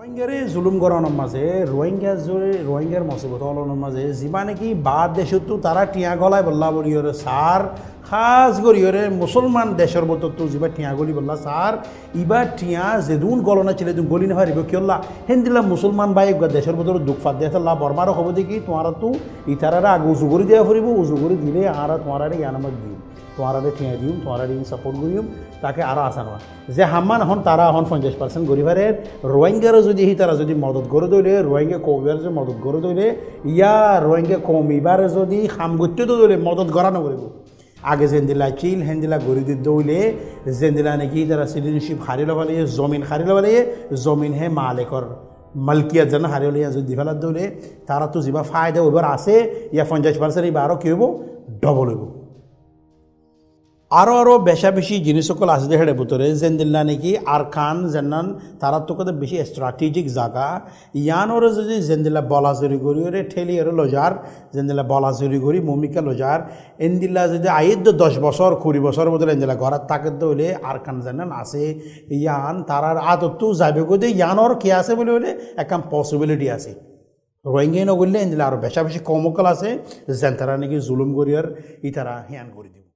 রোহিঙ্গারে জুলুম করানোর মাঝে রোহিঙ্গার মুসিবত হলানোর মাঝে যিবা নাকি বাদ দেশতো তারা টিয়া গলায় বললা বলিওরে সার খাস করিওরে মুসলমান দেশের মতো তো যিবা টিয়া গলি বললা সার ইবা টিয়া যেদুন গলনা ছিল তুমি গলি না হারিব কিয়ল্লা হেন্দিলা মুসলমান বাই দেশের মতো দুঃখ ফাদ দিয়ে আল্লাহ বর্মারও খবর দেখি তোমার তো ইতারারা আগে উজু করে দেওয়া ফুরিব উজু করে দিলে আর তোমার জ্ঞানমত দিম তোমার টিয়া দিম তোমার সাপোর্ট করিম তাকে আরও আসান হয় যে হামান এখন তারা এখন 50% গরিবারের রোহিঙ্গারও যদি তারা যদি মদত করে দইলে রোহিঙ্গা কবিবার যদি মদত করে দইলে ইয়া রোহিঙ্গা কমিবার যদি সামগত্য দইলে মদত করা নকরিব আগে জেন্দিলা চিল হেন্দিলা গড়ি দি দৌলে জেন্দিলা নাকি তারা সিটিজেনশিপ হারিয়ে ল'ব লাগে জমিন হারিয়ে ল'ব লাগে জমিন হে মালিকৰ মালকিয়াত যেন হারিয়ে লিয়া যদি ফেলার দৌলে তারা তো যা ফায়দা ওইবার আছে ইয়া 50% এইবার আরও কী হইব ডবল হইব আরও বেশা বেশি জিনিস সকল আছে হেড়ে ভিতরে জেন্দিল্লা নাকি আর খান জেনান তারা তো কত বেশি স্ট্র্যাটেজিক জায়গা ইয়ানোর যদি জেন্দিল্লা বলাজুরি করি ওরে ঠেলি ওরে লজার জেন্দিল্লা বলাজুরি করি মমিকা লজার এন্দিল্লা যদি আইদ 10 বছর 20 বছর বদলে এন্দিল্লা ঘরাত তাকে দইলে আর খান জেনান আছে ইয়ান তারার আদতো যাবে গো ইয়ানোর কি আছে বলে হলে একটা পসিবিলিটি আছে রোহিঙ্গা নগরলে এন্দিল্লা আরও বেশা বেশি কমকল আছে যেন তারা নাকি জুলুম করিয়ার ইতারা হিয়ান করে দিব